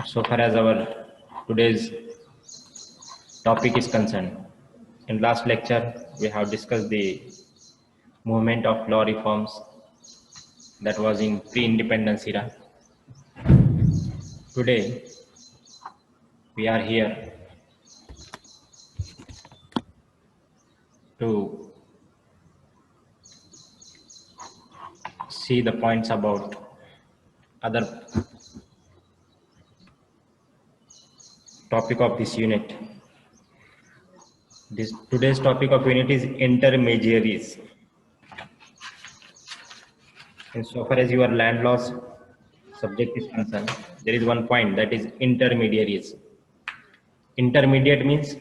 So far as our today's topic is concerned, in last lecture we have discussed the movement of law reforms that was in pre-independence era. Today we are here to see the points about other topic of this unit. Today's topic of unit is intermediaries. And so far as your land laws subject is concerned, there is one point, that is intermediaries. Intermediate means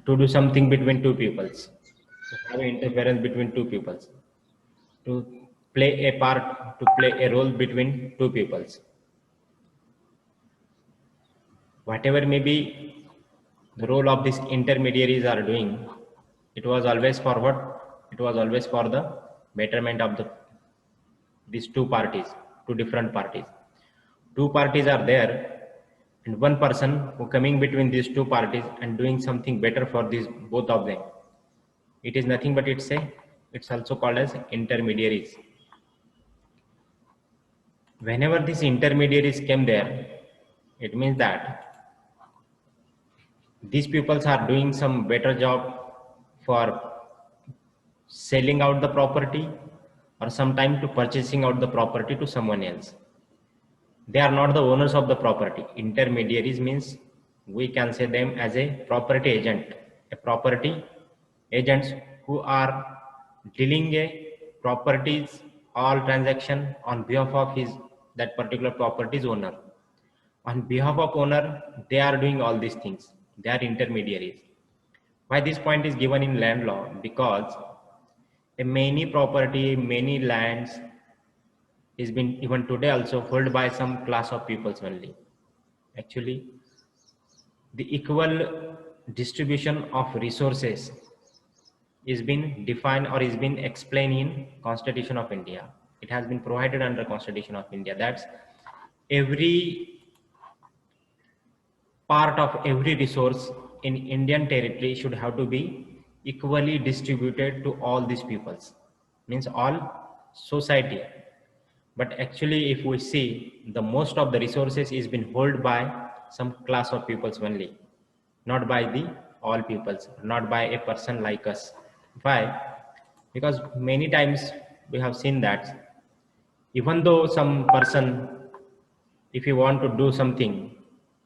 to do something between two peoples, to have interference between two peoples, to play a part, to play a role between two peoples. Whatever may be the role of these intermediaries are doing, it was always for what? It was always for the betterment of these two parties, two different parties. Two parties are there, and one person who coming between these two parties and doing something better for these both of them. It is nothing but it's also called as intermediaries. Whenever these intermediaries came there, it means that these peoples are doing some better job for selling out the property or sometime to purchasing out the property to someone else. They are not the owners of the property. Intermediaries means we can say them as a property agent, a property agents who are dealing a properties all transaction on behalf of that particular property's owner. On behalf of owner, they are doing all these things. They are intermediaries. Why this point is given in land law? Because a many property, many lands is been even today also held by some class of peoples only. Actually, the equal distribution of resources is been defined or is been explained in Constitution of India. It has been provided under Constitution of India. That's every part of every resource in Indian territory should have to be equally distributed to all these peoples, means all society. But actually, if we see, the most of the resources is been held by some class of peoples only, not by the all peoples, not by a person like us. Why? Because many times we have seen that even though some person, if you want to do something,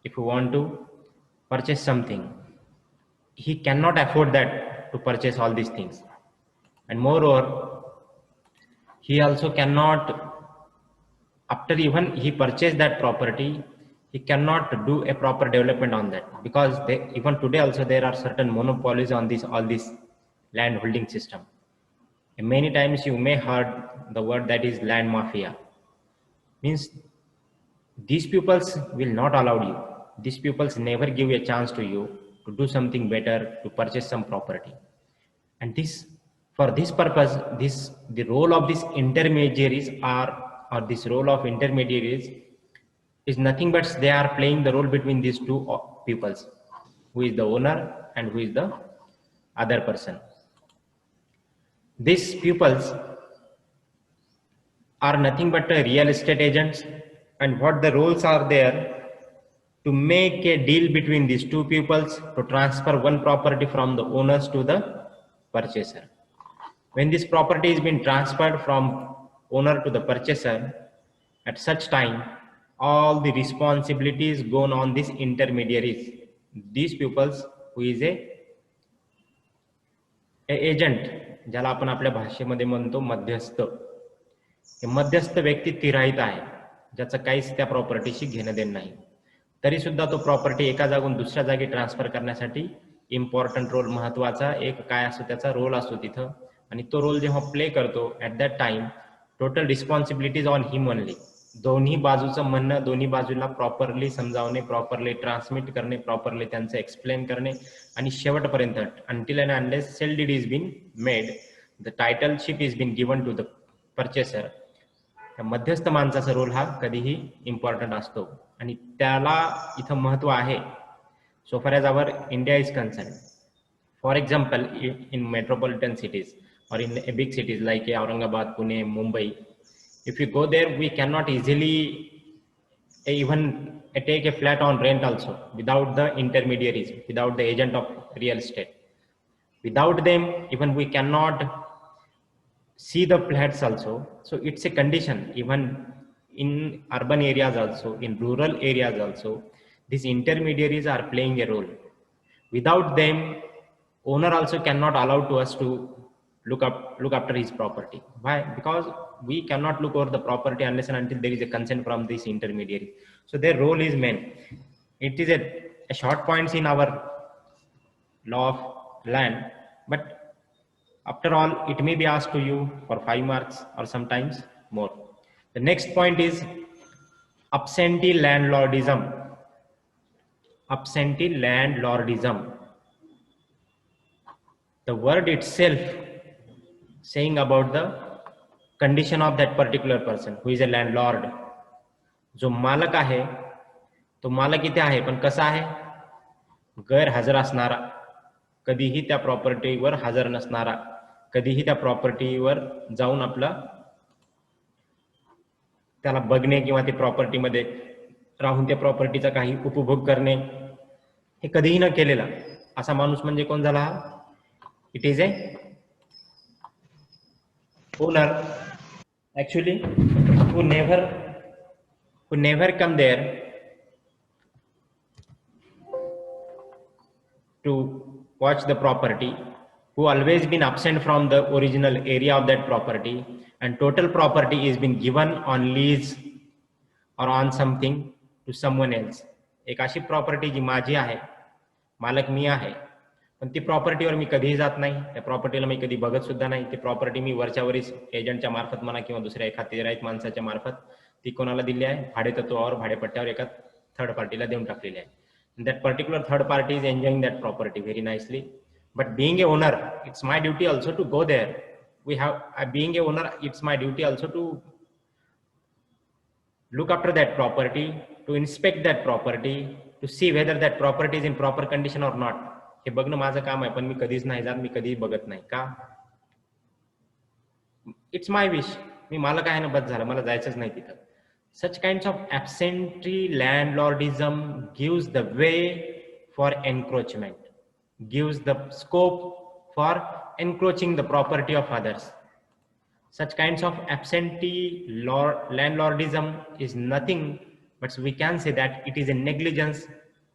if you want to purchase something, he cannot afford that to purchase all these things. And moreover, he also cannot, after even he purchased that property, he cannot do a proper development on that, because even today also there are certain monopolies on all this land holding system. And many times you may heard the word that is land mafia. Means these peoples will not allow you. These peoples never give a chance to you to do something better, to purchase some property. And for this purpose, the role of these intermediaries or this role of intermediaries is nothing but they are playing the role between these two peoples, who is the owner and who is the other person. These peoples are nothing but real estate agents, and what the roles are there to make a deal between these two peoples to transfer one property from the owners to the purchaser. When this property is being transferred from owner to the purchaser, at such time, all the responsibilities go on these intermediaries. These peoples who is a agent, ज्याला आपण आपल्या भाषेमध्ये म्हणतो मध्यस्थ. हे मध्यस्थ व्यक्ती तिराहित आहे, ज्याचं काहीच त्या प्रॉपर्टीशी घेणं देणं नाही, तरी सुद्धा तो प्रॉपर्टी एका जागून दुसऱ्या जागी ट्रान्सफर करण्यासाठी इम्पॉर्टंट रोल, महत्वाचा एक काय असतो त्याचा रोल असतो तिथं. आणि तो रोल जेव्हा प्ले करतो, at that time total responsibilities on him only. दोन्ही बाजूचं म्हणणं, दोन्ही बाजूला प्रॉपरली समजावणे, प्रॉपरली ट्रान्समिट करणे, प्रॉपरली त्यांचं एक्सप्लेन करणे, आणि शेवटपर्यंत until and unless sale deed is been made, the titleship is been given to the purchaser, त्या मध्यस्थ माणसाचा रोल हा कधीही इम्पॉर्टंट असतो आणि त्याला इथं महत्व आहे. So far as our India is concerned, for example, in metropolitan cities or in big cities like Aurangabad, Pune, Mumbai, if you go there, we cannot easily even take a flat on rent also without the intermediaries, without the agent of real estate. Without them, even we cannot see the flats also. So it's a condition even in urban areas also, in rural areas also, these intermediaries are playing a role. Without them, owner also cannot allow to us to look after his property. Why? Because we cannot look over the property unless and until there is a consent from this intermediary. So their role is main. It is a short points in our law of land, but after all it may be asked to you for 5 marks or sometimes more. The next point is absentee landlordism. Absentee landlordism, the word itself saying about the condition of that particular person who is a landlord. जो मालक आहे तो मालक इथे आहे, पण कसा आहे? गैरहजर असणारा, कधीही त्या प्रॉपर्टीवर हजर नसणारा, कधीही त्या प्रॉपर्टीवर जाऊन आपला त्याला बघणे किंवा ते प्रॉपर्टीमध्ये राहून त्या प्रॉपर्टीचा काही उपभोग करणे हे कधीही न केलेला असा माणूस म्हणजे कोण झाला? It is A owner actually who never come there to watch the property, who always been absent from the original area of that property, and total property is been given on lease or on something to someone else. एक अशी property जी माझी आहे, मालक मी आहे, पण ती प्रॉपर्टीवर मी कधीही जात नाही, त्या प्रॉपर्टीला मी कधी बघत सुद्धा नाही. ती प्रॉपर्टी मी वरच्यावरील एजंटच्या मार्फत म्हणा किंवा दुसऱ्या एखाद्या राईत माणसाच्या मार्फत ती कोणाला दिली आहे? भाडेतत्वावर, भाडेपट्ट्यावर एका थर्ड पार्टीला देऊन टाकलेली आहे. That particular third party is enjoying that property very nicely. But being a owner, it's my duty also to go there. Being a owner, it's my duty also to look after that property, to inspect that property, to see whether that property is in proper condition or not. हे बघणं माझं काम आहे, पण मी कधीच नाही जात, मी कधीही बघत नाही. का? It's my wish. मी मालक आहे ना, बस झालं, मला जायचंच नाही तिथं. Such kinds of absentee landlordism gives the way for encroachment, gives the scope for encroaching the property of others. Such kinds of absentee landlordism is nothing but we can say that it is a negligence,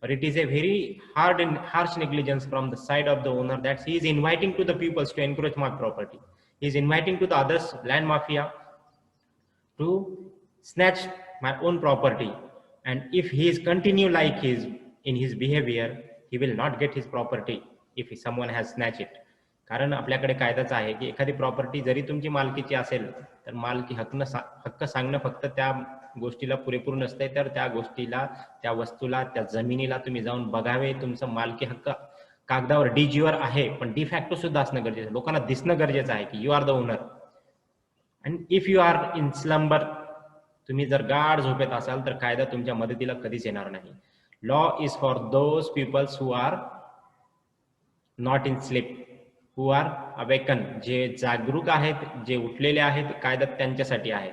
or it is a very hard and harsh negligence from the side of the owner, that he is inviting to the peoples to encroach my property. He is inviting to the others, land mafia, to snatch my own property, and if he is continue like in his behavior, he will not get his property if someone has snatched it. कारण आपल्याकडे कायदाच आहे की एखादी property जरी तुमची मालकीची असेल तर मालकी हक्क सांगणं फक्त त्या गोष्टीला पुरेपूर नसते, तर त्या गोष्टीला, त्या वस्तूला, त्या जमिनीला तुम्ही जाऊन बघावे. तुमचं मालकी हक्क कागदावर डीजीवर आहे, पण डिफॅक्टो सुद्धा असणं गरजेचं आहे. लोकांना दिसणं गरजेचं आहे की you are the owner. And if you are in slumber, तुम्ही जर गाढ झोपेत असाल तर कायदा तुमच्या मदतीला कधीच येणार नाही. Law is for those peoples who are not in sleep, who are awaken. जे जागरूक आहेत, जे उठलेले आहेत, कायदा त्यांच्यासाठी आहे.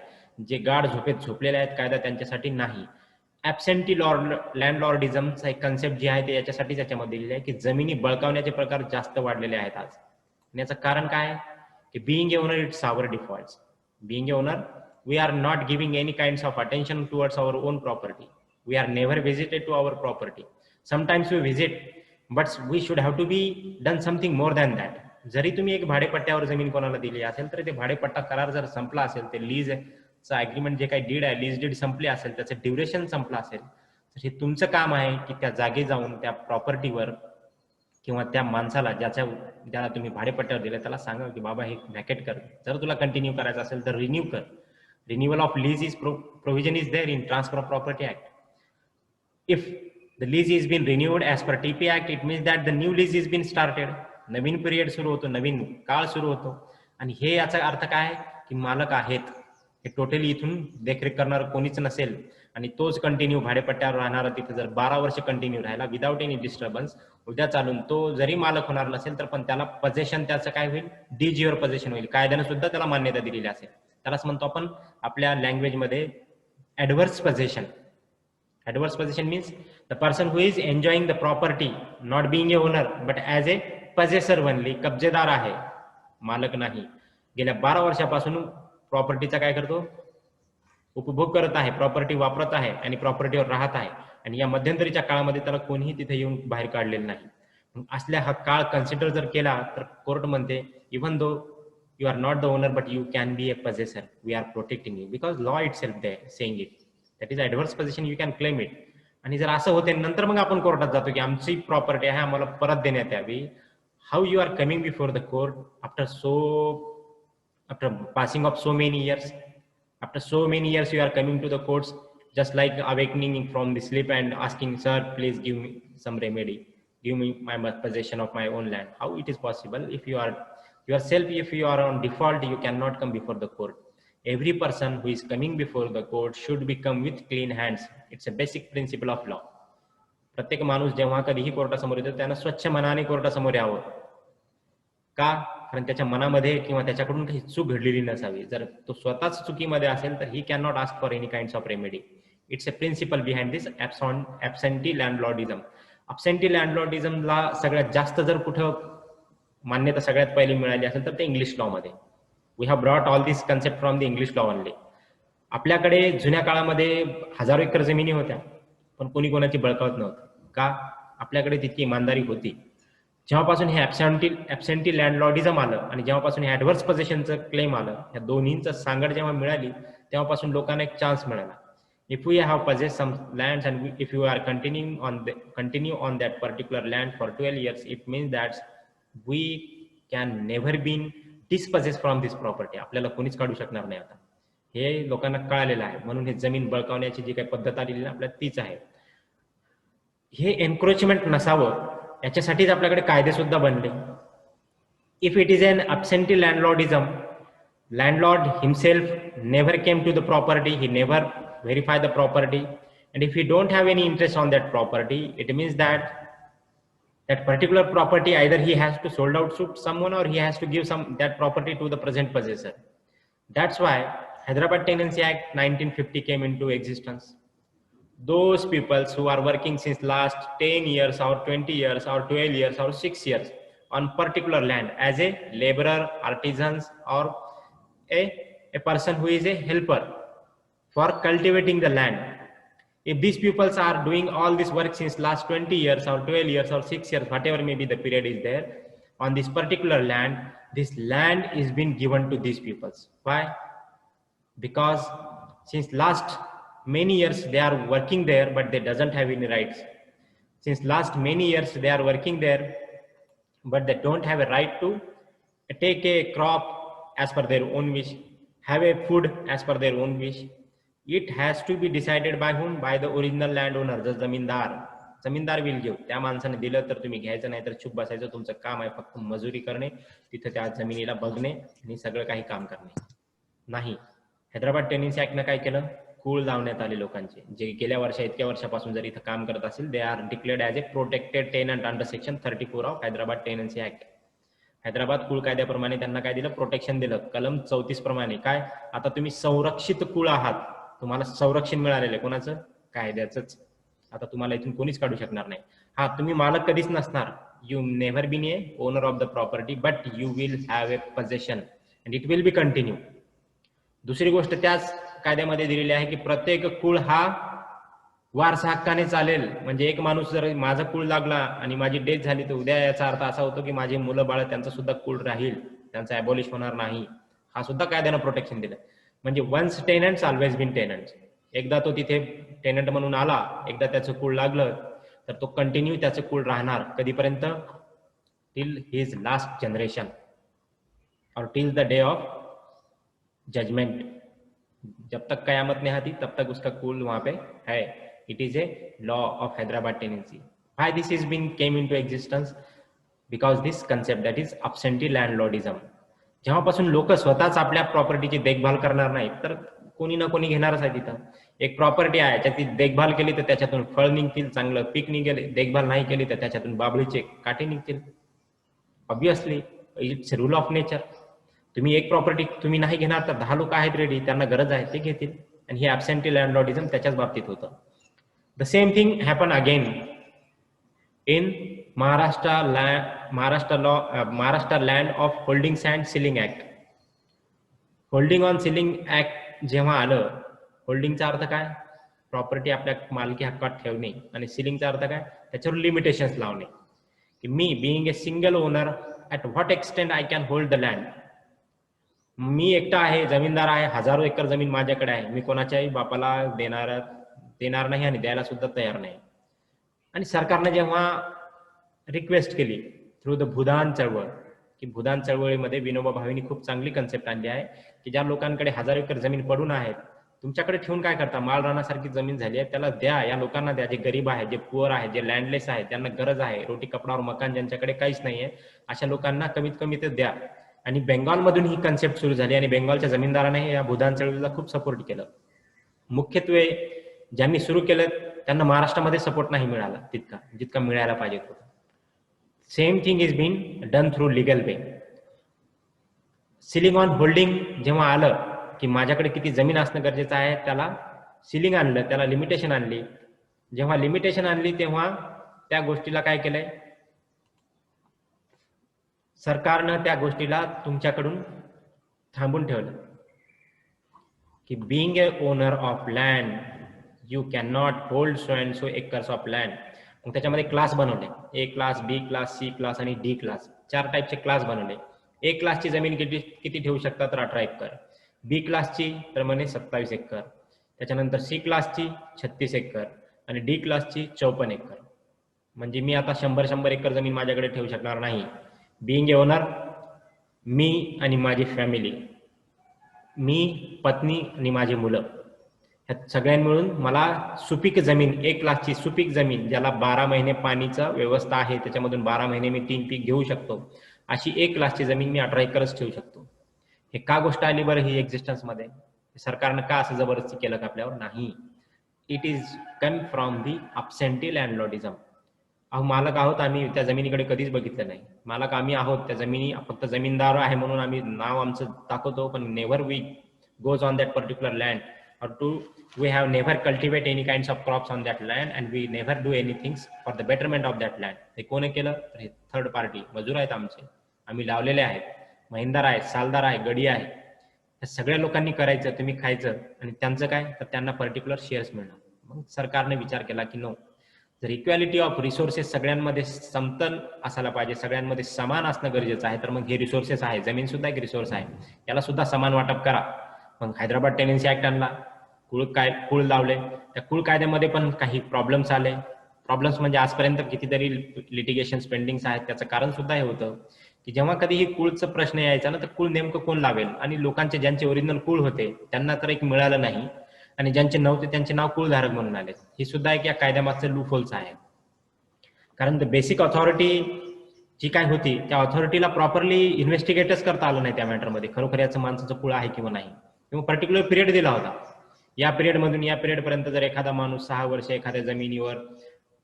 जे गाढ झोपेत झोपलेले आहेत, कायदा त्यांच्यासाठी नाही. ऍबसेंटी लँडलॉर्डिझमचा एक कन्सेप्ट जी आहे ते याच्यासाठीच याच्यामध्ये दिलेली आहे की जमिनी बळकावण्याचे प्रकार जास्त वाढलेले आहेत आज. याचं कारण काय? की being a owner it's our default. Being a owner, we are not giving any kinds of attention towards our own property. We are never visited to our property. Sometimes we visit, but we should have to be done something more than that. जरी तुम्ही एक भाडेपट्ट्यावर जमीन कोणाला दिली असेल तर ते भाडेपट्टा करार जर संपला असेल, ते लीज चा अग्रीमेंट जे काही डीड आहे, लीज डीड संपले असेल, त्याचं ड्युरेशन संपलं असेल, तर हे तुमचं काम आहे की त्या जागी जाऊन त्या प्रॉपर्टीवर किंवा त्या माणसाला ज्याला तुम्ही भाडेपट्ट्यावर दिलं त्याला सांगा की बाबा हे व्हॅकेट कर. जर तुला कंटिन्यू करायचं असेल तर रिन्यू कर. Renewal of lease is provision is there in Transfer of Property Act. If the lease is been renewed as per TP Act, it means that the new lease is been started. Naveen period सुरू होतो, नवीन काळ सुरू होतो. आणि हे याचा अर्थ काय की मालक आहेत, हे टोटली इथून देखरेख करणार कोणीच नसेल आणि तोच कंटिन्यू भाडेपट्ट्यावर राहणारा तिथे जर 12 वर्ष कंटिन्यू राहिला विदाउट एनी डिस्टर्बन्स, उद्या चालून तो जरी मालक होणार नसेल तर पण त्याला पोझेशन त्याचं काय होईल, डिज्युअर पोझेशन होईल. कायद्याने सुद्धा त्याला मान्यता दिलेली असेल. त्यालाच म्हणतो आपण आपल्या लँग्वेजमध्ये adverse पोझेशन. Adverse possession means the person who is enjoying the property, not being a owner, but as a possessor only. कब्जेदार आहे, मालक नाही. गेल्या 12 वर्षापासून प्रॉपर्टीचा काय करतो, उपभोग करत आहे, प्रॉपर्टी वापरत आहे आणि प्रॉपर्टीवर राहत आहे आणि या मध्यंतरीच्या काळामध्ये त्याला कोणीही तिथे येऊन बाहेर काढलेलं नाही. असल्या हा काळ कन्सिडर जर केला तर कोर्ट म्हणते even though you are not the owner but you can be a possessor, we are protecting you because law itself they saying it. That is adverse position, you can claim it. आणि जर असं होते नंतर मग आपण कोर्टात जातो की आमची प्रॉपर्टी आहे आम्हाला परत देण्यात यावी. How you are coming before the court after passing of so many years, after so many years you are coming to the courts just like awakening from the sleep and asking, sir please give me some remedy, give me my possession of my own land. How it is possible? If you are yourself, if you are on default, you cannot come before the court. Every person who is coming before the court should be come with clean hands. It's a basic principle of law. प्रत्येक माणूस जेव्हा कधीही कोर्टासमोर येतो त्यानं स्वच्छ मनाने कोर्टासमोर यावं. का? कारण त्याच्या मनामध्ये किंवा त्याच्याकडून काही चूक घडलेली नसावी. जर तो स्वतःच चुकीमध्ये असेल तर he can not ask for any kinds of remedy. It's a principle behind this absentee landlordism. Absentee लँडलॉर्डिझमला सगळ्यात जास्त जर कुठं मान्यता सगळ्यात पहिली मिळाली असेल तर ते इंग्लिश लॉमध्ये. We have brought all this concept from the English law only. आपल्याकडे जुन्या काळामध्ये हजारो एकर जमिनी होत्या पण कोणी कोणाची बळकावत नव्हतं. का? आपल्याकडे तितकी इमानदारी होती. जेव्हापासून हे ॲब्सेंटी लँडलॉर्डिझम आलं आणि जेव्हापासून हे ॲडव्हर्स पोझेशनचं क्लेम आलं, ह्या दोन्हींचं सांगड जेव्हा मिळाली तेव्हापासून लोकांना एक चान्स मिळाला. If we have possess some lands and if you are continue on that particular land for 12 years, it means that we can never been dispossess from this property. आपल्याला कोणीच काढू शकणार नाही आता. हे लोकांना कळालेलं आहे. म्हणून हे जमीन बळकावण्याची जी काही पद्धत आलेली आहे आपल्याला तीच आहे. हे एन्क्रोचमेंट नसावं याच्यासाठीच आपल्याकडे कायदे सुद्धा बनले. If it is an absentee landlordism, landlord himself never came to the property, he never verify the property, and if he don't have any interest on that property, it means that that particular property either he has to sold out to someone or he has to give that property to the present possessor. That's why Hyderabad Tenancy Act 1950 came into existence. Those people who are working since last 10 years or 20 years or 12 years or 6 years on particular land as a laborer, artisans, or a person who is a helper for cultivating the land. If these people are doing all this work since last 20 years or 12 years or 6 years, whatever maybe the period is there, on this particular land, this land is being given to these people. Why? Because since last many years they are working there, but they doesn't have any rights. Since last many years they are working there, but they don't have a right to take a crop as per their own wish, have a food as per their own wish. It has to be decided by whom? By the original landowner, the zamindar will give. त्या माणसाने दिलं तर तुम्ही घ्यायचं, नाही तर चुप बसायचं. तुमचं काम आहे फक्त मजुरी करणे, तिथं त्या जमिनीला बघणे आणि सगळं काही काम करणे. नाही. हैदराबाद टेनन्सी ऍक्टनं काय केलं? कूळ लावण्यात आले लोकांचे, जे गेल्या इतक्या वर्षापासून जर इथं काम करत असेल, they are declared as A protected tenant under section 34 of Hyderabad tenancy act. Hyderabad कुळ कायद्याप्रमाणे त्यांना काय दिलं? प्रोटेक्शन दिलं. कलम 34 प्रमाणे काय? आता तुम्ही संरक्षित कुळ आहात, तुम्हाला संरक्षण मिळालेलं आहे. कोणाचं? कायद्याचंच. आता तुम्हाला इथून कोणीच काढू शकणार नाही. हा, तुम्ही मालक कधीच नसणार. You never been a owner of the property, but you will have a possession and it will be continue. दुसरी गोष्ट त्याच कायद्यामध्ये दिलेली आहे की प्रत्येक कुळ हा वारसा हक्काने चालेल. म्हणजे एक माणूस जर माझा कुळ लागला आणि माझी डेथ झाली तर उद्या याचा अर्थ असा होतो की माझे मुलं बाळ त्यांचा सुद्धा कुळ राहील, त्यांचा ॲबॉलिश होणार नाही. हा सुद्धा कायद्यानं प्रोटेक्शन दिलं. म्हणजे once tenants always been tenants. एकदा तो तिथे टेनंट म्हणून आला, एकदा त्याचं कुळ लागलं तर तो कंटिन्यू त्याचं कुळ राहणार. कधीपर्यंत? टिल हिज लास्ट जनरेशन और till the day of judgement. जब तक कयामत नहीं आती तब तक उसका कुल वहां पे है. It is a law of Hyderabad tenancy. Why this is been came into existence? Because this concept, that is absentee landlordism. जेव्हापासून लोक स्वतःच आपल्या प्रॉपर्टीची देखभाल करणार नाहीत तर कोणी ना कोणी घेणारच आहे तिथं. एक प्रॉपर्टी आहे त्याची देखभाल केली तर त्याच्यातून फळ निघतील, चांगलं पीक निघेल. देखभाल नाही केली तर त्याच्यातून बाबळीचे काटे निघतील. Obviously it's rule of nature. तुम्ही एक प्रॉपर्टी तुम्ही नाही घेणार तर 10 लोक आहेत रेडी, त्यांना गरज आहे ते घेतील. आणि हे ॲब्सेंटी लँडलॉर्डिझम त्याच्याच बाबतीत होतं. The same thing happen again in Maharashtra Land of Holdings and Ceiling Act. Holding on ceiling act जेव्हा आलं, होल्डिंगचा अर्थ काय? प्रॉपर्टी आपल्या मालकी हक्कात ठेवणे. आणि सिलिंगचा अर्थ काय? त्याच्यावर लिमिटेशन्स लावणे, की मी being a single owner at what extent I can hold the land. मी एकटा आहे, जमीनदार आहे, हजारो एकर जमीन माझ्याकडे आहे, मी कोणाच्याही बापाला देणार नाही आणि द्यायला सुद्धा तयार नाही. आणि सरकारने जेव्हा रिक्वेस्ट केली थ्रू द भूदान चळवळ, की भूदान चळवळीमध्ये विनोबा भावेंनी खूप चांगली कन्सेप्ट आणली आहे, की ज्या लोकांकडे हजारो एकर जमीन पडून आहेत, तुमच्याकडे ठेवून काय करता? माळ रानासारखी जमीन झाली आहे, त्याला द्या, या लोकांना द्या, जे गरीब आहे, जे पुअर आहे, जे लँडलेस आहे, ज्यांना गरज आहे, रोटी कपडावर मकान ज्यांच्याकडे काहीच नाहीये, अशा लोकांना कमीत कमी ते द्या. आणि बेंगॉलमधून ही कन्सेप्ट सुरू झाली आणि बेंगॉलच्या जमीनदाराने या भूदान चळवळीला खूप सपोर्ट केलं. मुख्यत्वे ज्यांनी सुरू केलं त्यांना महाराष्ट्रामध्ये सपोर्ट नाही मिळाला जितका मिळायला पाहिजे होता. Same thing is been done through legal way. Ceiling on holding जेव्हा आलं, की माझ्याकडे किती जमीन असणं गरजेचं आहे, त्याला सिलिंग आणलं, त्याला लिमिटेशन आणली. जेव्हा लिमिटेशन आणली तेव्हा त्या गोष्टीला काय केलंय? सरकारनं त्या गोष्टीला तुमच्याकडून थांबून ठेवलं, की being a owner of lend you can not hold so and so acres of land. मग त्याच्यामध्ये क्लास बनवले, ए क्लास, बी क्लास, सी क्लास आणि डी क्लास. 4 टाईपचे क्लास बनवले. ए क्लासची जमीन किती ठेवू शकता? तर 18 एकर. बी क्लासची तर म्हणे 27 एकर. त्याच्यानंतर सी क्लासची 36 एकर आणि डी क्लासची 54 एकर. म्हणजे मी आता 100 एकर जमीन माझ्याकडे ठेवू शकणार नाही. बिईंग ए ओनर, मी आणि माझी फॅमिली, मी, पत्नी आणि माझी मुलं, ह्या सगळ्यांनी मिळून मला सुपीक जमीन, 1 लाखची सुपीक जमीन, ज्याला 12 महिने पाणीचा व्यवस्था आहे, त्याच्यामधून 12 महिने मी 3 पीक घेऊ शकतो, अशी 1 लाखची जमीन मी 18 एकरच ठेवू शकतो. हे का गोष्ट आली बरं ही एक्झिस्टन्समध्ये? सरकारनं का असं जबरदस्ती केलं का आपल्यावर? नाही. It is come from the absentee landlordism. अहो मालक आहोत आम्ही, त्या जमिनीकडे कधीच बघितलं नाही. मालक आम्ही आहोत, त्या जमिनी फक्त जमीनदार आहे म्हणून आम्ही नाव आमचं दाखवतो, पण never we goes on that particular land, or we have never cultivate any kinds of crops on that land, and we never do anything for the betterment of that land. हे कोणी केलं? तर हे थर्ड पार्टी मजूर आहेत आमचे, आम्ही लावलेले आहेत, महिंदार आहे, सालदार आहे, गडी आहे, या सगळ्या लोकांनी करायचं, तुम्ही खायचं. आणि त्यांचं काय? तर त्यांना पर्टिक्युलर शेअर्स मिळणार. मग सरकारने विचार केला की नो, जर इक्वॅलिटी ऑफ रिसोर्सेस सगळ्यांमध्ये समतल असायला पाहिजे, सगळ्यांमध्ये समान असणं गरजेचं आहे, तर मग हे रिसोर्सेस आहे, जमीन सुद्धा एक रिसोर्स आहे, याला सुद्धा समान वाटप करा. मग हैदराबाद टेनेन्सी ऍक्ट आणला, कुळ लावले. त्या कुळ कायद्यामध्ये पण काही प्रॉब्लेम्स आले. प्रॉब्लेम्स म्हणजे आजपर्यंत कितीतरी लिटिगेशन पेंडिंग्स आहेत. त्याचं कारण सुद्धा हे होतं की जेव्हा कधीही कुळचा प्रश्न यायचा ना, तर कुळ नेमकं कोण लावेल? आणि लोकांचे ज्यांचे ओरिजिनल कुळ होते त्यांना तर एक मिळालं नाही, आणि ज्यांचे नव्हते त्यांचे नाव कुळधारक म्हणून आले. ही सुद्धा एक या कायद्यामागचं लूप होल्स आहे. कारण द बेसिक ऑथॉरिटी जी काय होती त्या ऑथॉरिटीला प्रॉपरली इन्व्हेस्टिगेटच करता आलं नाही त्या मॅटरमध्ये, खरोखर याचं माणसाचं कुळ आहे किंवा नाही. किंवा पर्टिक्युलर पिरियड दिला होता, या पिरियडमधून या पिरियडपर्यंत जर एखादा माणूस 6 वर्ष एखाद्या जमिनीवर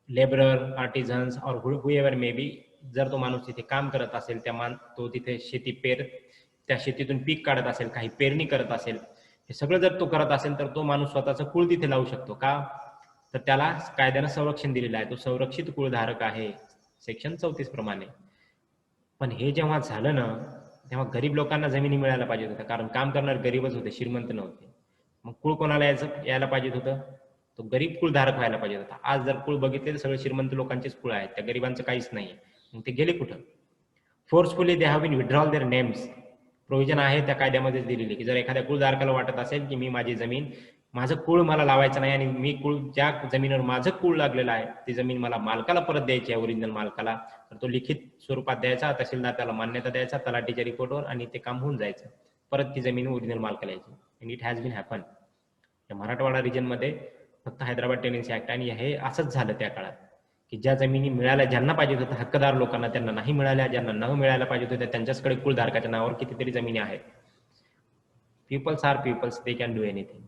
लेबरर, आर्टिझन्स और हुएवर मे बी, जर तो माणूस तिथे काम करत असेल, तो तिथे त्या शेतीतून पीक काढत असेल, काही पेरणी करत असेल, हे सगळं जर तो करत असेल तर तो माणूस स्वतःचं कुळ तिथे लावू शकतो. का? तर त्याला कायद्यानं संरक्षण दिलेलं आहे, तो संरक्षित कुळधारक आहे सेक्शन 34 प्रमाणे. पण हे जेव्हा झालं ना, तेव्हा गरीब लोकांना जमिनी मिळायला पाहिजे होत्या, कारण काम करणारे गरीबच होते, श्रीमंत नव्हते. मग कुळ कोणाला यायला पाहिजे होतं? तो गरीब कुळधारक व्हायला पाहिजे होता. आज जर कुळ बघितले तर सगळे श्रीमंत लोकांचेच कुळ आहेत, त्या गरीबांचं काहीच नाही. मग ते गेले कुठं? Forcefully they have been withdrawal their names. Provision आहे त्या कायद्यामध्येच दिलेली, की जर एखाद्या कुळधारकाला वाटत असेल की मी माझी जमीन, माझं कुळ मला लावायचं नाही, आणि मी कुळ ज्या जमिनीवर माझं कुळ लागलेलं आहे ती जमीन मला मालकाला परत द्यायची आहे, ओरिजिनल मालकाला, तर तो लिखित स्वरूपात द्यायचा, तहसीलदार त्याला मान्यता द्यायचा तलाठीच्या रिपोर्टवर, आणि ते काम होऊन जायचं. परत ती जमीन ओरिजिनल मालकाला यायची. And it has been happen. या मराठवाडा रिजनमध्ये फक्त हैदराबाद टेनेन्सी ऍक्ट, आणि हे असंच झालं त्या काळात, की ज्या जमिनी मिळाल्या ज्यांना पाहिजे होत्या हक्कदार लोकांना त्यांना नाही मिळाल्या, ज्यांना न मिळायला पाहिजे होत्या त्यांच्याचकडे कुलधारकाच्या नावावर कितीतरी जमिनी आहेत. Peoples are peoples, they can do anything.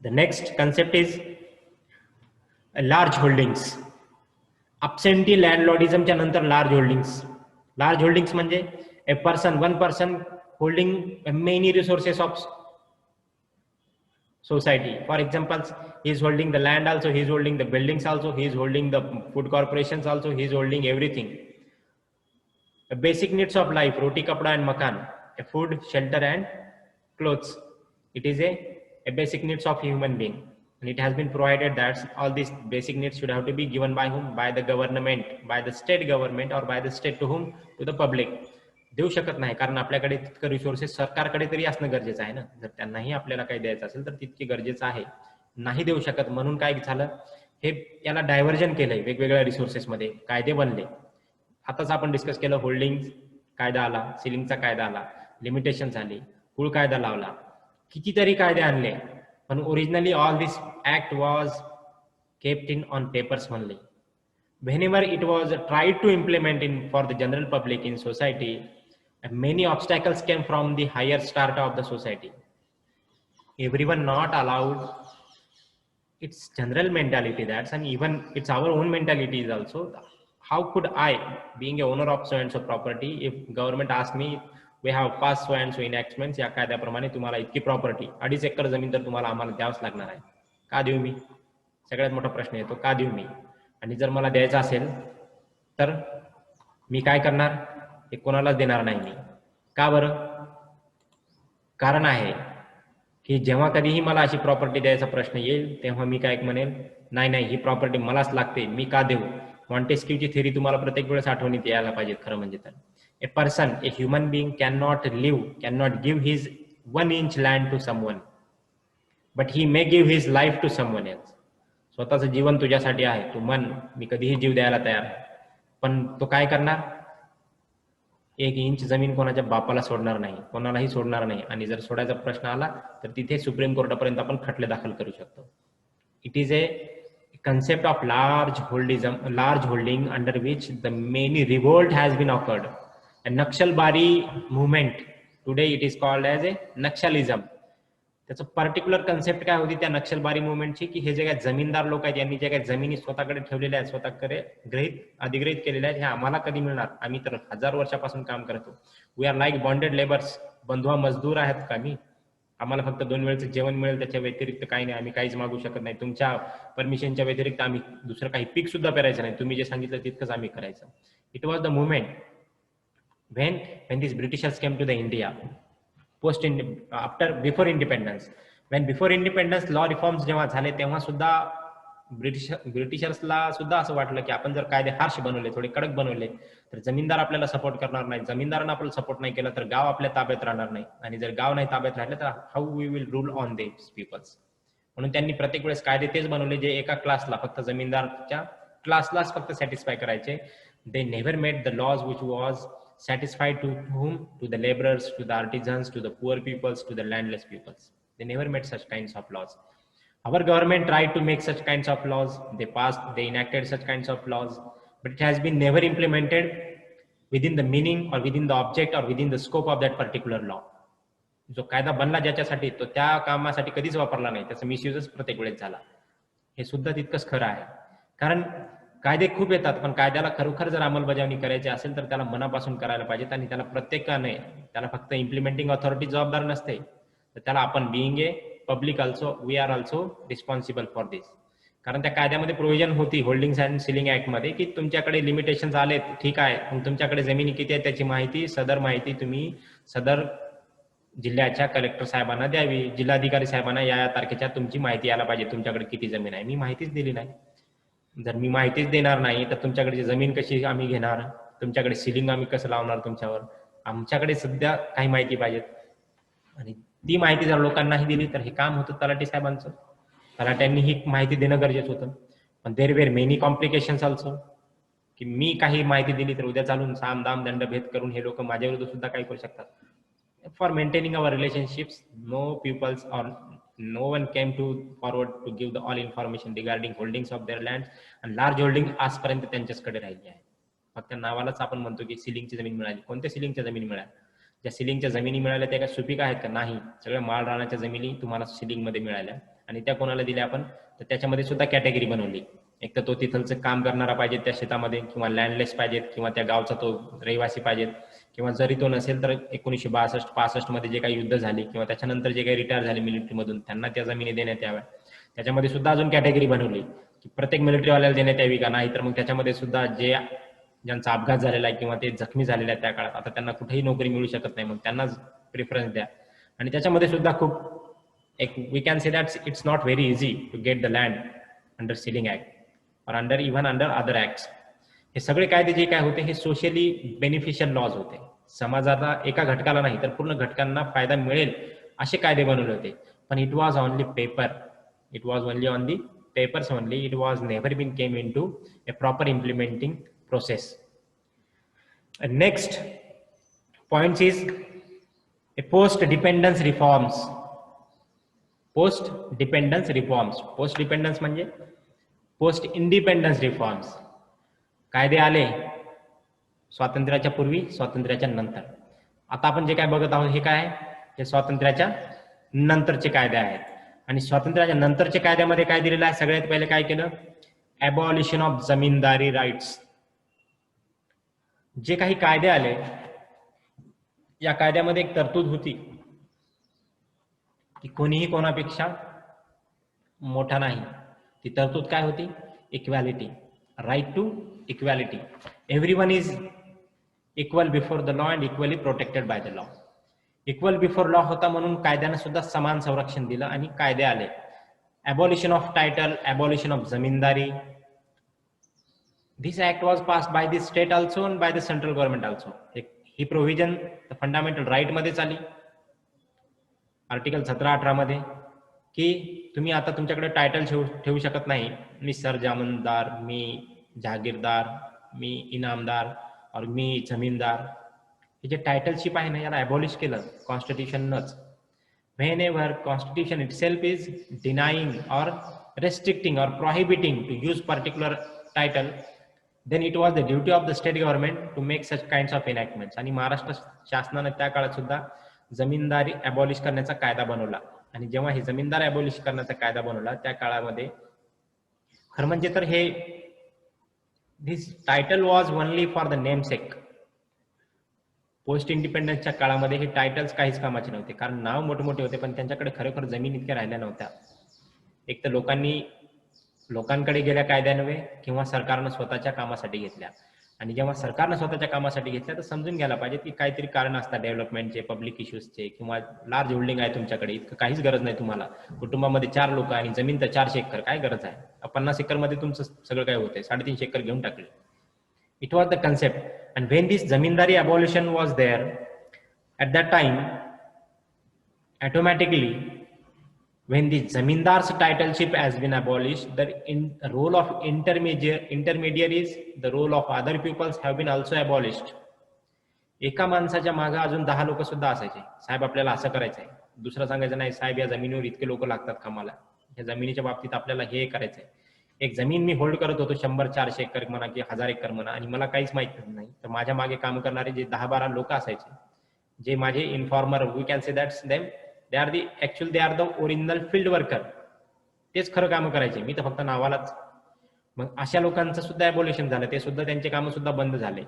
The next concept is large holdings. Absentee landlordismच्या नंतर large holdings. Large holdings म्हणजे one person holding many resources of society. For example, he is holding the land also, he is holding the buildings also, he is holding the food corporations also, he is holding everything. The basic needs of life, roti, kapda and makan, a food, shelter and clothes. It is a basic needs of human being. And it has been provided that all these basic needs should have to be given by whom? By the government, by the state government or by the state to whom? To the public. देऊ शकत नाही कारण आपल्याकडे तितकं resources सरकारकडे तरी असणं गरजेचं आहे ना. जर त्यांनाही आपल्याला काही द्यायचं असेल तर तितके गरजेचं आहे. नाही देऊ शकत म्हणून काय झालं, हे याला डायव्हर्जन केलंय वेगवेगळ्या रिसोर्सेसमध्ये, कायदे बनले. आताच आपण डिस्कस केलं, होल्डिंग कायदा आला, सिलिंगचा कायदा आला, लिमिटेशन झाली, कुळ कायदा लावला, कितीतरी कायदे आणले. पण originally all this act was kept in on papers only. Whenever it was tried to implement in for the general public in society, many obstacles came from the higher strata of the society. Everyone not allowed. It's general mentality that's, and even it's our own mentality is also. How could I, being a owner of so and so property, if government asks me, we have passed so and so enactments, या कायद्याप्रमाणे तुम्हाला इतकी property 2.5 acre जमीन तर तुम्हाला आम्हाला द्यावंच लागणार आहे, का देऊ मी? सगळ्यात मोठा प्रश्न येतो, का देऊ मी? आणि जर मला द्यायचं असेल तर मी काय करणार? हे कोणालाच देणार नाही मी. का बरं? कारण आहे की जेव्हा कधीही मला अशी प्रॉपर्टी द्यायचा प्रश्न येईल तेव्हा मी काय म्हणेल, नाही नाही ही प्रॉपर्टी मलाच लागते, मी का देऊ? मॉन्टेस्क्यूची थेरी तुम्हाला प्रत्येक वेळेस आठवणीत यायला पाहिजे. खरं म्हणजे तर a person, a human being can not give his 1 inch land to someone, but he may give his life to someone else. स्वतःचं जीवन तुझ्यासाठी आहे, तू मन मी कधीही जीव द्यायला तयार आहे, पण तो काय करणार? 1 इंच जमीन कोणाच्या बापाला सोडणार नाही, कोणालाही सोडणार नाही. आणि जर सोडायचा प्रश्न आला तर तिथे सुप्रीम कोर्टापर्यंत आपण खटले दाखल करू शकतो. It is A concept of large holding under which the many revolt has been occurred. A Naxalbari movement, today it is called as a Naxalism. त्याचं पर्टिक्युलर कन्सेप्ट काय होती त्या नक्षलबारी मुवमेंटची, की हे जे काही जमीनदार लोक आहेत यांनी जे काही जमिनी स्वतःकडे ठेवलेल्या आहेत, स्वतःकडे अधिग्रहित केलेल्या आहेत, हे आम्हाला कधी मिळणार? आम्ही तर 1000 वर्षापासून काम करतो. We are like bonded labours. बंधुआ मजदूर आहेत का मी? आम्हाला फक्त 2 वेळचं जेवण मिळेल, त्याच्या व्यतिरिक्त काही नाही, आम्ही काहीच मागू शकत नाही. तुमच्या परमिशनच्या व्यतिरिक्त आम्ही दुसरं काही पीक सुद्धा पेरायचं नाही, तुम्ही जे सांगितलं तितकंच आम्ही करायचं. It was the movement when these Britishers came to the India before independence. When before independence law reforms जेव्हा झाले तेव्हा सुद्धा ब्रिटिशर्सला सुद्धा असं वाटलं की आपण जर कायदे हार्श बनवले, थोडे कडक बनवले तर जमीनदार आपल्याला सपोर्ट करणार नाही, जमीनदारांना आपल्याला सपोर्ट नाही केला तर गाव आपल्या ताब्यात राहणार नाही, आणि जर गाव नाही ताब्यात राहिलं तर how we will rule on this peoples. म्हणून त्यांनी प्रत्येक वेळेस कायदे तेच बनवले जे एका क्लासला, फक्त जमीनदारच्या क्लासलाच फक्त सॅटिस्फाय करायचे. They never made the laws which was satisfied to whom? To the laborers, to the artisans, to the poor peoples, to the landless peoples. They never made such kinds of laws. Our government tried to make such kinds of laws. They enacted such kinds of laws, but it has been never implemented within the meaning or within the object or within the scope of that particular law. जो कायदा बनला ज्याच्यासाठी तो त्या कामासाठी कधीच वापरला नाही, त्याचा मिसयूजच प्रत्येक वेळेस झाला. हे सुद्धा तितकंच खरं आहे. कारण कायदे खूप येतात, पण कायद्याला खरोखर जर अंमलबजावणी करायची असेल तर त्याला मनापासून करायला पाहिजेत, आणि त्याला प्रत्येकाने, त्याला फक्त इम्प्लिमेंटिंग ऑथॉरिटी जबाबदार नसते, तर त्याला आपण being a public also, we are also responsible for this. कारण त्या कायद्यामध्ये प्रोव्हिजन होती होल्डिंग्स अँड सिलिंग ऍक्ट मध्ये, की तुमच्याकडे लिमिटेशन्स आलेत, ठीक आहे, मग तुमच्याकडे जमिनी किती आहे त्याची माहिती, सदर माहिती तुम्ही सदर जिल्ह्याच्या कलेक्टर साहेबांना द्यावी, जिल्हाधिकारी साहेबांना या तारखेच्या तुमची माहिती यायला पाहिजे, तुमच्याकडे किती जमीन आहे. मी माहितीच दिली नाही. जर मी माहितीच देणार नाही तर तुमच्याकडे जमीन कशी आम्ही घेणार, तुमच्याकडे सिलिंग आम्ही कसं लावणार तुमच्यावर? आमच्याकडे सध्या काही माहिती पाहिजेत, आणि ती माहिती जर लोकांनाही दिली तर हे काम होतं तलाठी साहेबांचं. तलाट्यांनी ही माहिती देणं गरजेचं होतं. पण there were many complications also, की मी काही माहिती दिली तर उद्या चालून साम दाम दंड भेद करून हे लोक माझ्या विरुद्ध सुद्धा काही करू शकतात. For maintaining our relationships, no peoples or No one came to forward to give the all information regarding holdings of their lands, and large holding आजपर्यंत त्यांच्याचकडे राहिली आहे. फक्त नावालाच आपण म्हणतो की सिलिंगची जमीन मिळाली. कोणत्या सिलिंगच्या जमिनी मिळाल्या? ज्या सिलिंगच्या जमिनी मिळाल्या त्या काय सुपीक आहेत का? नाही. सगळ्या माळ रानाच्या जमिनी तुम्हाला सिलिंगमध्ये मिळाल्या. आणि त्या कोणाला दिल्या आपण? तर त्याच्यामध्ये सुद्धा कॅटेगरी बनवली. एक तर तो तिथलचं काम करणारा पाहिजे त्या शेतामध्ये, किंवा लँडलेस पाहिजेत, किंवा त्या गावचा तो रहिवासी पाहिजेत, किंवा जरी तो नसेल तर 1962-65 मध्ये जे काही युद्ध झाले किंवा त्याच्यानंतर जे काही रिटायर झाले मिलिटरीमधून त्यांना त्या जमिनी देण्यात याव्या. त्याच्यामध्ये सुद्धा अजून कॅटेगरी बनवली की प्रत्येक मिलिटरीवाल्याला देण्यात यावी का? नाही तर मग त्याच्यामध्ये सुद्धा ज्यांचा अपघात झालेला आहे किंवा ते जखमी झालेले आहेत त्या काळात, आता त्यांना कुठेही नोकरी मिळू शकत नाही, मग त्यांनाच प्रिफरन्स द्या. आणि त्याच्यामध्ये सुद्धा खूप we can say that it's not very easy to get the land under ceiling act और इव्हन अंडर अदर ऍक्ट्स. हे सगळे कायदे जे काय होते हे सोशली बेनिफिशियल लॉज होते. समाजाला एका घटकाला नाही तर पूर्ण घटकांना फायदा मिळेल असे कायदे बनवले होते. पण it was only paper. It was only on the papers only. It was never been came into a proper implementing process. Next point is a post-dependence reforms. Post-dependence reforms. Post-dependence म्हणजे post-independence reforms. कायदे आले स्वातंत्र्याच्या पूर्वी, स्वातंत्र्याच्या नंतर. आता आपण जे काय बघत आहोत हे काय आहे? हे स्वातंत्र्याच्या नंतरचे कायदे आहेत. आणि स्वातंत्र्याच्या नंतरच्या कायद्यामध्ये काय दिलेलं आहे? सगळ्यात पहिले काय केलं? ॲबॉलिशन ऑफ जमीनदारी राईट्स. जे काही कायदे आले या कायद्यामध्ये एक तरतूद होती की कोणीही कोणापेक्षा मोठा नाही. ती तरतूद काय होती? Equality. Right to equality. Everyone is equal before the law and equally protected by the law. Equal before law होता म्हणून कायद्यानं सुद्धा समान संरक्षण दिलं आणि कायदे आले. Abolition of title, abolition of zamindari. This act was passed by the state also and by the central government also. ही प्रोव्हिजन फंडामेंटल राईट मध्येच आली आर्टिकल 17-18 मध्ये की तुम्ही आता तुमच्याकडे टायटल ठेवू शकत नाही. मी सरजामंदार, मी जहागीरदार, मी इनामदार और मी जमीनदार. हे जे टायटलशिप आहे ना याला ॲबॉलिश केलं कॉन्स्टिट्यूशननंच. Whenever constitution itself is denying or restricting or prohibiting to use particular title, then it was the duty of the state government to make such kinds of enactments. आणि महाराष्ट्र शासनाने त्या काळात सुद्धा जमीनदारी ॲबॉलिश करण्याचा कायदा बनवला. आणि जेव्हा हे जमीनदार ॲबॉलिश करण्याचा कायदा बनवला त्या काळामध्ये खरं म्हणजे तर हे this title was only for the namesake. Post इंडिपेंडन्सच्या काळामध्ये हे टायटल्स काहीच कामाचे नव्हते, कारण नाव मोठमोठे होते पण त्यांच्याकडे खरोखर जमीन इतक्या राहिल्या नव्हत्या. एक तर लोकांकडे गेल्या कायद्यानव्हे किंवा सरकारनं स्वतःच्या कामासाठी घेतल्या. आणि जेव्हा सरकारनं स्वतःच्या कामासाठी घेतल्या तर समजून घ्यायला पाहिजे की काहीतरी कारण असतात डेव्हलपमेंटचे, पब्लिक इश्यूजचे, किंवा लार्ज होल्डिंग आहे तुमच्याकडे, इतकं काहीच गरज नाही तुम्हाला. कुटुंबामध्ये 4 लोक आणि जमीन तर 400 एकर, काय गरज आहे? 50 एकर मध्ये तुमचं सगळं काय होतंय? 350 एकर घेऊन टाकले. It was the concept. And when this zamindari abolition was there, at that time, automatically, when the zamindar's titleship has been abolished, the role of intermediaries, the role of other peoples have been also abolished. एका माणसाच्या मागे अजून 10 लोक सुद्धा असायचे. साहेब आपल्याला असं करायचंय. दुसरा सांगायचं नाही, साहेब या जमिनीवर इतके लोक लागतात कामाला, या जमिनीच्या बाबतीत आपल्याला हे करायचंय. एक जमीन मी होल्ड करत होतो 100-400 एकर म्हणा की 1000 एकर म्हणा, आणि मला काहीच माहित नाही, तर माझ्या मागे काम करणारे जे 10-12 लोक असायचे, जे माझे informer, we can say that's them, they are the original field worker. तेच खरं काम करायचे, मी तर फक्त नावालाच. मग अशा लोकांचं सुद्धा ॲबॉलिशन झालं, ते सुद्धा त्यांचे कामं सुद्धा बंद झाले.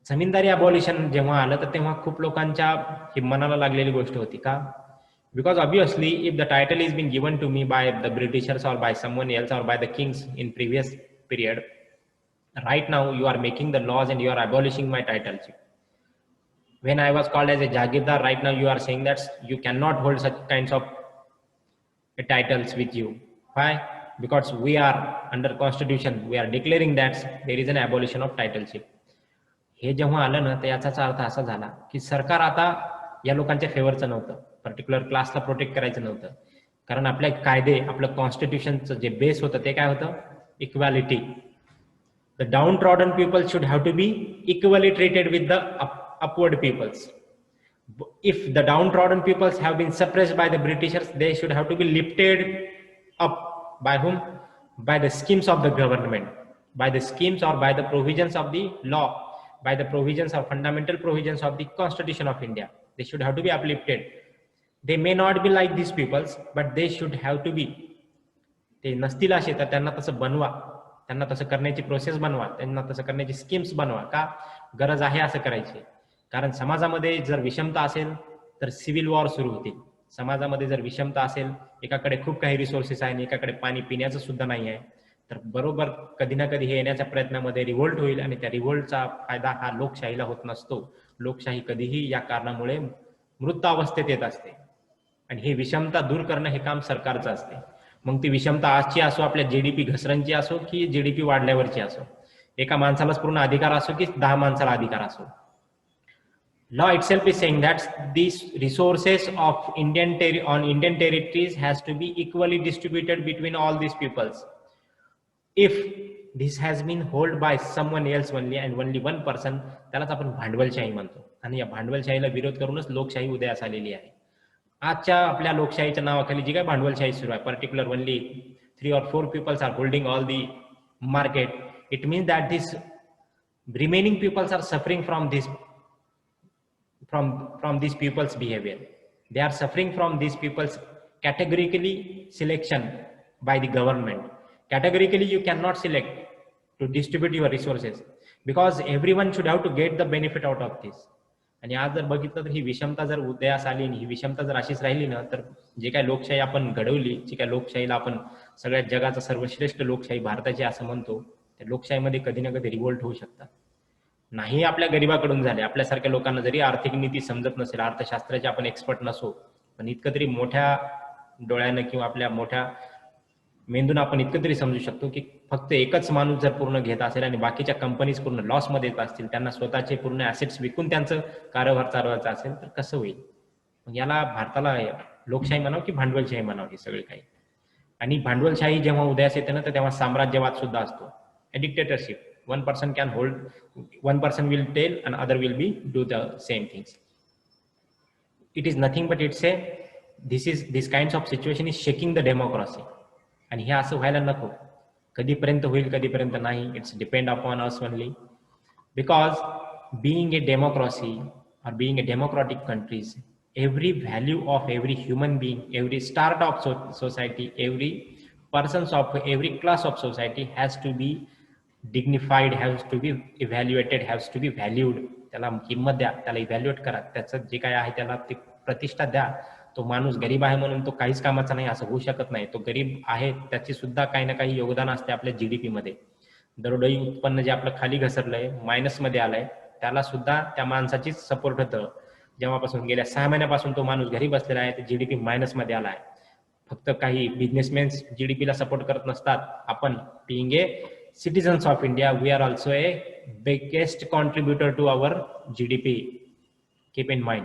जमीनदारी ॲबॉलिशन जेव्हा आलं तर तेव्हा खूप लोकांच्या ही मनाला लागलेली गोष्ट होती. का? Because obviously, if the title is being given to me by the Britishers or by someone else or by the kings in previous period, right now you are making the laws and you are abolishing my titleship. When I was called as a Jagirdar, right now you are saying that you cannot hold such kinds of titles with you. Why? Because we are under constitution, we are declaring that there is an abolition of titleship. हे जेव्हा आलं ना तर याचाच अर्थ असा झाला की सरकार आता या लोकांच्या फेवरचं नव्हतं, पर्टिक्युलर क्लासला प्रोटेक्ट करायचं नव्हतं. कारण आपले कायदे, आपलं कॉन्स्टिट्यूशनचं जे बेस होतं ते काय होतं? Equality. The downtrodden people should have to be equally treated with the upward peoples. If the downtrodden peoples have been suppressed by the Britishers, they should have to be lifted up by whom? By the schemes of the government, by the schemes or by the provisions of the law, by the provisions or fundamental provisions of the Constitution of India. They should have to be uplifted. They may not be like these peoples, but they should have to be. ते नसतील असे तर त्यांना तसं बनवा, त्यांना तसं करण्याची प्रोसेस बनवा, त्यांना तसं करण्याची स्कीम्स बनवा. का गरज आहे असं करायची? कारण समाजामध्ये जर विषमता असेल तर सिव्हिल वॉर सुरू होतील. समाजामध्ये जर विषमता असेल, एकाकडे खूप काही रिसोर्सेस आहे आणि एकाकडे पाणी पिण्याचं सुद्धा नाही आहे, तर बरोबर कधी ना कधी हे येण्याच्या प्रयत्नामध्ये रिव्होल्ट होईल आणि त्या रिव्होल्टचा फायदा हा लोकशाहीला होत नसतो. लोकशाही कधीही या कारणामुळे मृत अवस्थेत येत असते आणि ही विषमता दूर करणं हे काम सरकारचं असते. मग ती विषमता आजची असो, आपल्या जीडीपी घसरणची असो की जीडीपी वाढल्यावरची असो, एका माणसालाच पूर्ण अधिकार असो की 10 माणसाला अधिकार असो. Law itself is saying that these resources of Indian territories has to be equally distributed between all these peoples. If this has been held by someone else only and only one person, त्यालाच आपण भांडवलशाही म्हणतो. आणि या भांडवलशाहीला विरोध करूनच लोकशाही उदयास आलेली आहे. आजच्या आपल्या लोकशाहीच्या नावाखाली जी काय भांडवलशाही सुरू आहे, particular only 3 or 4 peoples are holding all the market, it means that these remaining peoples are suffering from this from these people's behavior. They are suffering from these people's categorically selection by the government. Categorically you cannot select to distribute your resources because everyone should have to get the benefit out of this. आणि आज जर बघितलं तर ही विषमता जर उदयास आली आणि ही विषमता जर अशीच राहिली ना, तर जे काय लोकशाही आपण घडवली, जी काय लोकशाहीला आपण सगळ्यात जगाचा सर्वश्रेष्ठ लोकशाही भारताची असं म्हणतो, त्या लोकशाहीमध्ये कधी ना कधी रिव्होल्ट होऊ शकतात. नाही आपल्या गरीबाकडून झाले, आपल्यासारख्या लोकांना जरी आर्थिक नीती समजत नसेल, अर्थशास्त्राचे आपण एक्सपर्ट नसो, पण इतकं तरी मोठ्या डोळ्यानं किंवा आपल्या मोठ्या मेंदून आपण इतकं तरी समजू शकतो की फक्त एकच माणूस जर पूर्ण घेत असेल आणि बाकीच्या कंपनीज पूर्ण लॉसमध्ये येत असतील, त्यांना स्वतःचे पूर्ण ॲसेट्स विकून त्यांचं कारभार चालवायचा असेल तर कसं होईल? मग याला भारताला लोकशाही म्हणावं की भांडवलशाही म्हणावं हे सगळे काही. आणि भांडवलशाही जेव्हा उदयास येते ना, तर तेव्हा साम्राज्यवाद सुद्धा असतो, dictatorship. one person can hold, one person will tell and other will be do the same things. It is nothing but it's a this kinds of situation is shaking the democracy. आणि हे असं व्हायला नको. कधीपर्यंत होईल कधीपर्यंत नाही, it's depend upon us only. Because being a democracy or being a democratic countries, every value of every human being, every start of society, every persons of every class of society has to be dignified, has to be evaluated, has to be valued. त्याला किंमत द्या, त्याला evaluate करा, त्याचं जे काय आहे त्याला ती प्रतिष्ठा द्या. तो माणूस गरीब आहे म्हणून तो काहीच कामाचा नाही असं होऊ शकत नाही. तो गरीब आहे त्याची सुद्धा काही ना काही योगदान असते आपल्या जीडीपी मध्ये. दरडोई उत्पन्न जे आपलं खाली घसरलंय, मायनस मध्ये आलंय, त्याला सुद्धा त्या माणसाचीच सपोर्ट होतं. जेव्हापासून गेल्या 6 महिन्यापासून तो माणूस घरी बसलेला आहे, तर जीडीपी मायनस मध्ये आलाय. फक्त काही बिझनेसमॅन जीडीपीला सपोर्ट करत नसतात. आपण being a citizens of India, we are also a biggest contributor to our GDP. Keep in mind.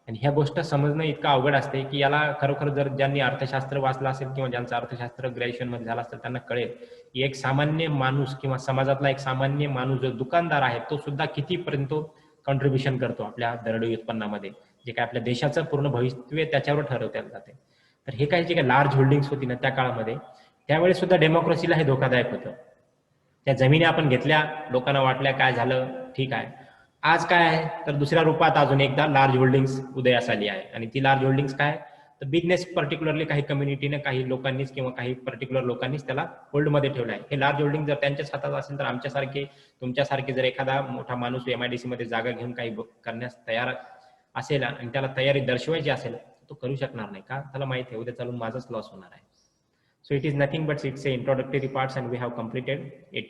आणि ह्या गोष्ट समजणं इतकं अवघड असते की याला खरोखर जर ज्यांनी अर्थशास्त्र वाचलं असेल किंवा ज्यांचं अर्थशास्त्र ग्रॅज्युएशन मध्ये झालं असेल त्यांना कळेल की एक सामान्य माणूस किंवा समाजातला एक सामान्य माणूस जो दुकानदार आहे तो सुद्धा कितीपर्यंत कॉन्ट्रीब्युशन करतो आपल्या दरडोई उत्पन्नामध्ये, जे काय आपल्या देशाचं पूर्ण भविष्य त्याच्यावर ठरवता जाते. तर हे काही जे काही लार्ज होल्डिंग्स होती ना त्या काळामध्ये, त्यावेळेस सुद्धा डेमोक्रेसीला हे धोकादायक होतं. त्या जमिनी आपण घेतल्या, लोकांना वाटल्या काय झालं ठीक आहे. आज काय आहे तर दुसऱ्या रूपात अजून एकदा लार्ज होल्डिंग्स उदयास आली आहे. आणि ती लार्ज होल्डिंग्स काय तर बिझनेस, पर्टिक्युलरली काही कम्युनिटीने, काही लोकांनीच किंवा काही पर्टिक्युलर लोकांनीच त्याला होल्डमध्ये ठेवलं आहे. हे लार्ज होल्डिंग जर त्यांच्याच हातात असेल तर आमच्यासारखे, तुमच्यासारखे जर एखादा मोठा माणूस एमआयडीसी मध्ये जागा घेऊन काही करण्यास तयार असेल आणि त्याला तयारी दर्शवायची असेल तो करू शकणार नाही. का? त्याला माहिती आहे उद्या चालून माझाच लॉस होणार आहे. So it is nothing but it's a introductory parts and we have completed it.